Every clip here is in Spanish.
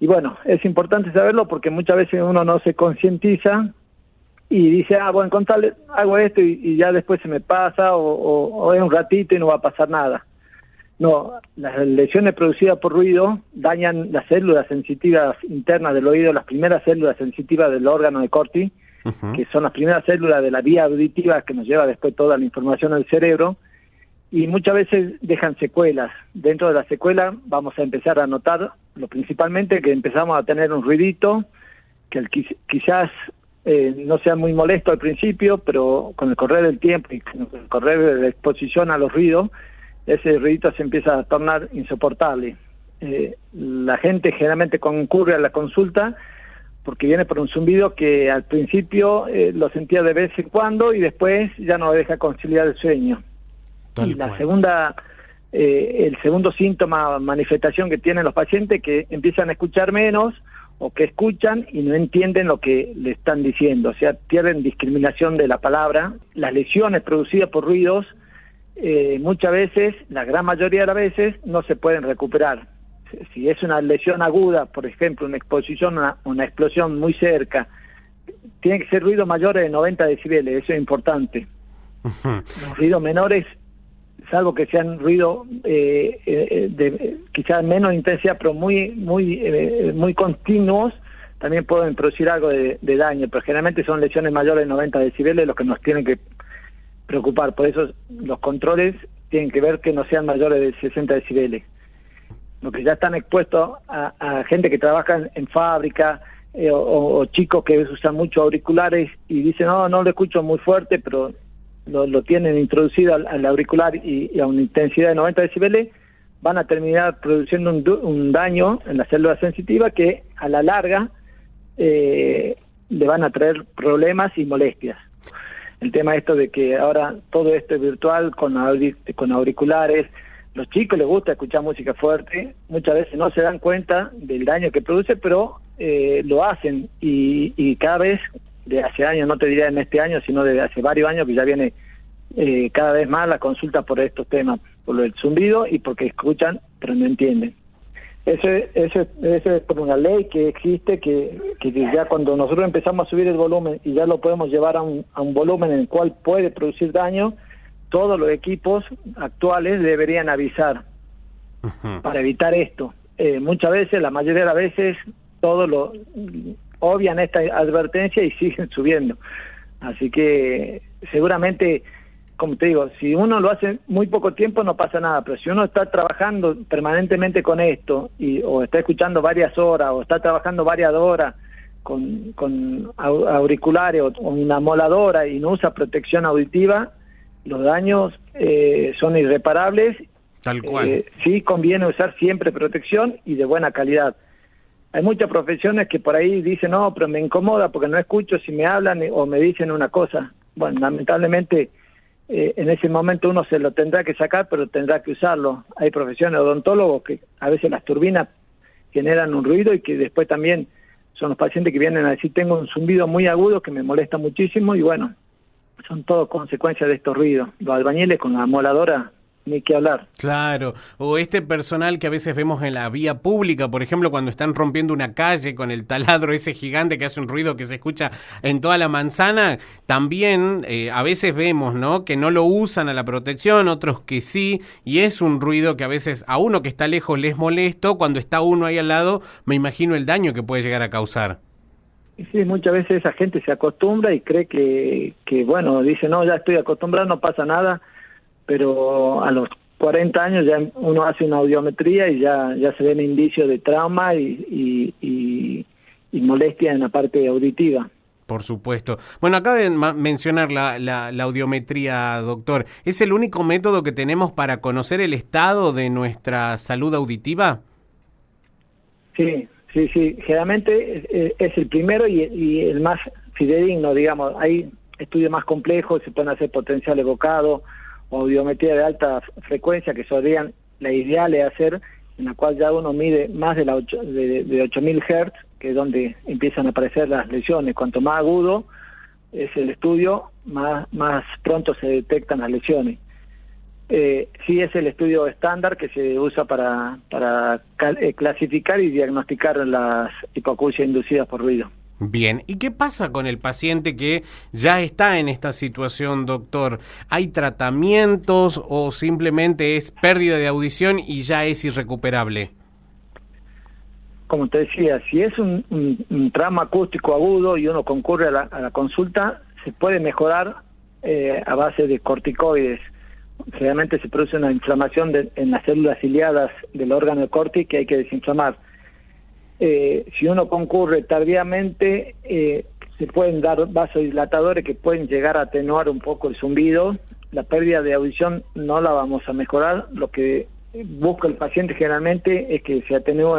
Y bueno, es importante saberlo porque muchas veces uno no se concientiza y dice, bueno, con tal hago esto y ya después se me pasa o es un ratito y no va a pasar nada. No, las lesiones producidas por ruido dañan las células sensitivas internas del oído, las primeras células sensitivas del órgano de Corti, que son las primeras células de la vía auditiva que nos lleva después toda la información al cerebro, y muchas veces dejan secuelas. Dentro de la secuela vamos a empezar a notar, principalmente, que empezamos a tener un ruidito, que quizás no sea muy molesto al principio, pero con el correr del tiempo y con el correr de la exposición a los ruidos, ese ruidito se empieza a tornar insoportable. La gente generalmente concurre a la consulta porque viene por un zumbido que al principio lo sentía de vez en cuando y después ya no deja conciliar el sueño. Y la segunda, el segundo síntoma, manifestación que tienen los pacientes, que empiezan a escuchar menos o que escuchan y no entienden lo que le están diciendo, o sea, pierden discriminación de la palabra. Las lesiones producidas por ruidos, muchas veces, la gran mayoría de las veces, no se pueden recuperar. Si es una lesión aguda, por ejemplo, una exposición, una explosión muy cerca, tiene que ser ruido mayor de 90 decibeles, eso es importante. Los ruidos menores, salvo que sean ruido de quizás menos intensidad, pero muy continuos, también pueden producir algo de daño, pero generalmente son lesiones mayores de 90 decibeles los que nos tienen que preocupar. Por eso los controles tienen que ver que no sean mayores de 60 decibeles. Los que ya están expuestos a gente que trabaja en fábrica o chicos que usan mucho auriculares y dicen, no lo escucho muy fuerte, pero lo tienen introducido al auricular y a una intensidad de 90 decibeles, van a terminar produciendo un daño en la célula sensitiva que a la larga le van a traer problemas y molestias. El tema esto de que ahora todo esto es virtual con auriculares, los chicos les gusta escuchar música fuerte, muchas veces no se dan cuenta del daño que produce, pero lo hacen y cada vez, de hace años, no te diría en este año, sino desde hace varios años que ya viene cada vez más la consulta por estos temas, por el zumbido y porque escuchan pero no entienden. Eso es por una ley que existe, que ya cuando nosotros empezamos a subir el volumen y ya lo podemos llevar a un volumen en el cual puede producir daño, todos los equipos actuales deberían avisar para evitar esto. Muchas veces, la mayoría de las veces, todos lo obvian esta advertencia y siguen subiendo. Así que seguramente, como te digo, si uno lo hace muy poco tiempo no pasa nada, pero si uno está trabajando permanentemente con esto o está escuchando varias horas o está trabajando varias horas con auriculares o una amoladora y no usa protección auditiva, los daños son irreparables. Tal cual. Sí conviene usar siempre protección y de buena calidad. Hay muchas profesiones que por ahí dicen, no, pero me incomoda porque no escucho si me hablan o me dicen una cosa. Bueno, lamentablemente en ese momento uno se lo tendrá que sacar, pero tendrá que usarlo. Hay profesiones, odontólogos, que a veces las turbinas generan un ruido y que después también son los pacientes que vienen a decir, tengo un zumbido muy agudo que me molesta muchísimo y bueno, son todo consecuencias de estos ruidos. Los albañiles con la amoladora, ni que hablar. Claro, o este personal que a veces vemos en la vía pública, por ejemplo, cuando están rompiendo una calle con el taladro ese gigante que hace un ruido que se escucha en toda la manzana, también a veces vemos, ¿no?, que no lo usan a la protección, otros que sí, y es un ruido que a veces a uno que está lejos les molesto, cuando está uno ahí al lado, me imagino el daño que puede llegar a causar. Sí, muchas veces esa gente se acostumbra y cree que bueno, dice, no, ya estoy acostumbrado, no pasa nada, pero a los 40 años ya uno hace una audiometría y ya se ven indicios de trauma y molestia en la parte auditiva. Por supuesto. Bueno, acaba de mencionar la audiometría, doctor. ¿Es el único método que tenemos para conocer el estado de nuestra salud auditiva? Sí. Generalmente es el primero y el más fidedigno, digamos. Hay estudios más complejos, se pueden hacer potencial evocado o audiometría de alta frecuencia, que serían la ideal de hacer, en la cual ya uno mide más de 8.000 Hz, que es donde empiezan a aparecer las lesiones. Cuanto más agudo es el estudio, más pronto se detectan las lesiones. Sí, es el estudio estándar que se usa para clasificar y diagnosticar las hipoacusias inducidas por ruido. Bien, ¿y qué pasa con el paciente que ya está en esta situación, doctor? ¿Hay tratamientos o simplemente es pérdida de audición y ya es irrecuperable? Como te decía, si es un trauma acústico agudo y uno concurre a la consulta, se puede mejorar a base de corticoides. Generalmente se produce una inflamación en las células ciliadas del órgano de Corti que hay que desinflamar. Si uno concurre tardíamente, se pueden dar vasodilatadores que pueden llegar a atenuar un poco el zumbido. La pérdida de audición no la vamos a mejorar. Lo que busca el paciente generalmente es que se atenúe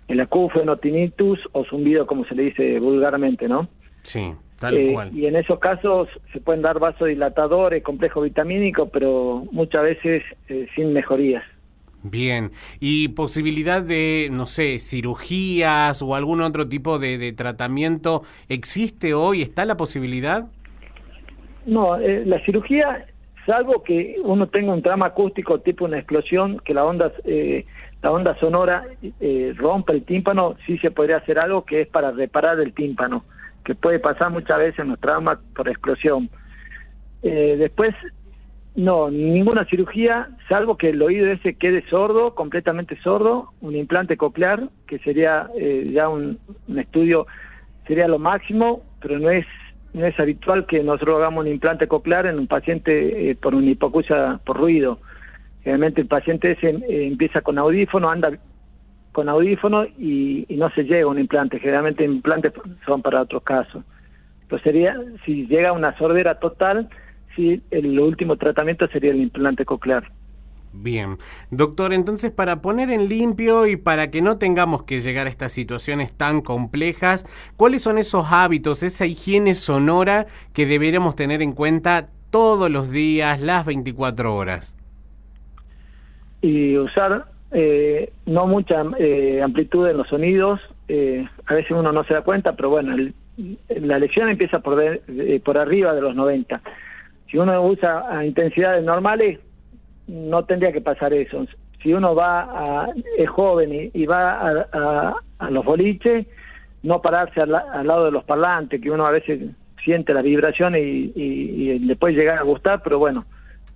el acúfeno, tinnitus o zumbido, como se le dice vulgarmente, ¿no? Sí, tal cual. Y en esos casos se pueden dar vasodilatadores, complejo vitamínico, pero muchas veces sin mejorías. Bien, ¿y posibilidad de, no sé, cirugías o algún otro tipo de tratamiento existe hoy? ¿Está la posibilidad? No, la cirugía, salvo que uno tenga un trauma acústico tipo una explosión, que la onda sonora rompe el tímpano, sí se podría hacer algo que es para reparar el tímpano, que puede pasar muchas veces en los traumas por explosión. Después, no, ninguna cirugía, salvo que el oído ese quede sordo, completamente sordo, un implante coclear, que sería ya un estudio, sería lo máximo, pero no es habitual que nosotros hagamos un implante coclear en un paciente por una hipoacusia por ruido. Generalmente el paciente ese empieza con audífono, anda con audífono y no se llega a un implante. Generalmente implantes son para otros casos. Entonces sería, si llega a una sordera total, sí, el último tratamiento sería el implante coclear. Bien, doctor, entonces para poner en limpio y para que no tengamos que llegar a estas situaciones tan complejas, ¿cuáles son esos hábitos, esa higiene sonora que deberíamos tener en cuenta todos los días, las 24 horas? Y usar no mucha amplitud en los sonidos, a veces uno no se da cuenta, pero bueno, la lesión empieza por arriba de los 90. Si uno usa a intensidades normales, no tendría que pasar eso. Si uno es joven y va a los boliches, no pararse al lado de los parlantes, que uno a veces siente las vibraciones y le puede llegar a gustar, pero bueno,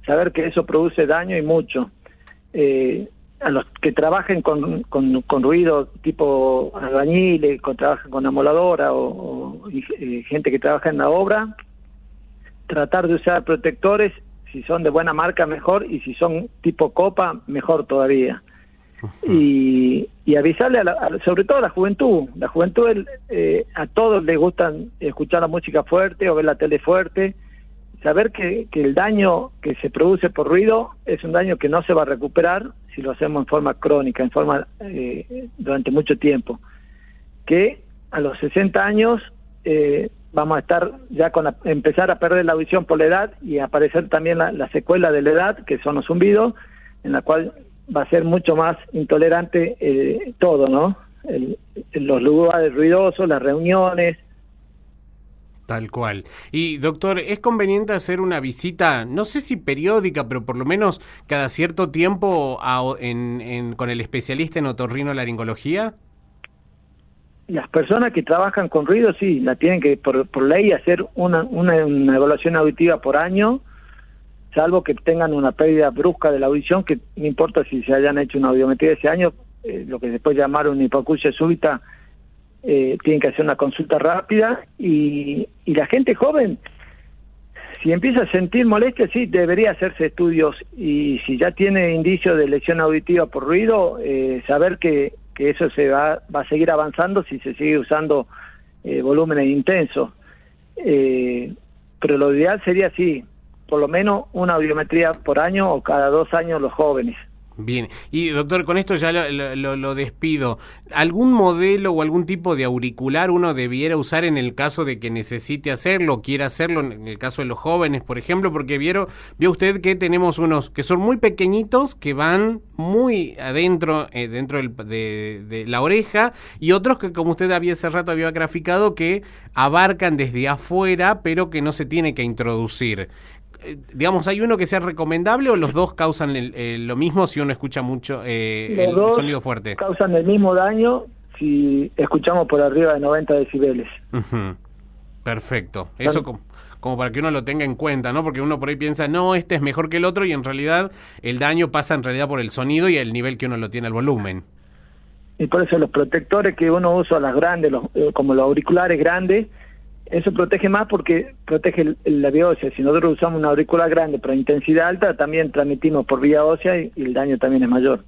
saber que eso produce daño y mucho. A los que trabajen con ruido tipo albañiles, que trabajan con amoladora o gente que trabaja en la obra, tratar de usar protectores, si son de buena marca mejor, y si son tipo copa, mejor todavía. Y avisarle sobre todo a la juventud. La juventud, a todos les gusta escuchar la música fuerte o ver la tele fuerte. Saber que el daño que se produce por ruido es un daño que no se va a recuperar si lo hacemos en forma crónica, durante mucho tiempo. Que a los 60 años vamos a estar ya empezar a perder la audición por la edad y aparecer también la secuela de la edad, que son los zumbidos, en la cual va a ser mucho más intolerante todo, ¿no? Los lugares ruidosos, las reuniones. Tal cual. Y doctor, ¿es conveniente hacer una visita, no sé si periódica, pero por lo menos cada cierto tiempo con el especialista en otorrinolaringología? Las personas que trabajan con ruido, sí, la tienen que, por ley, hacer una evaluación auditiva por año, salvo que tengan una pérdida brusca de la audición, que no importa si se hayan hecho una audiometría ese año, lo que se puede llamar una hipoacusia súbita, tienen que hacer una consulta rápida, y la gente joven, si empieza a sentir molestias, sí, debería hacerse estudios, y si ya tiene indicios de lesión auditiva por ruido, saber que eso se va a seguir avanzando si se sigue usando volúmenes intensos. Pero lo ideal sería, sí, por lo menos una audiometría por año o cada 2 años los jóvenes. Bien, y doctor, con esto ya lo despido. ¿Algún modelo o algún tipo de auricular uno debiera usar en el caso de que necesite hacerlo, quiera hacerlo, en el caso de los jóvenes, por ejemplo? Porque vio usted que tenemos unos que son muy pequeñitos, que van muy adentro, dentro de la oreja, y otros que, como usted hace rato había graficado, que abarcan desde afuera, pero que no se tiene que introducir. digamos, ¿hay uno que sea recomendable o los dos causan lo mismo si uno escucha mucho el sonido fuerte? Causan el mismo daño si escuchamos por arriba de 90 decibeles. Perfecto. Eso como para que uno lo tenga en cuenta, ¿no? Porque uno por ahí piensa, no, este es mejor que el otro, y en realidad el daño pasa en realidad por el sonido y el nivel que uno lo tiene al volumen. Y por eso los protectores que uno usa, las grandes, como los auriculares grandes, eso protege más porque protege la vía ósea. Si nosotros usamos un auricular grande para intensidad alta, también transmitimos por vía ósea y el daño también es mayor.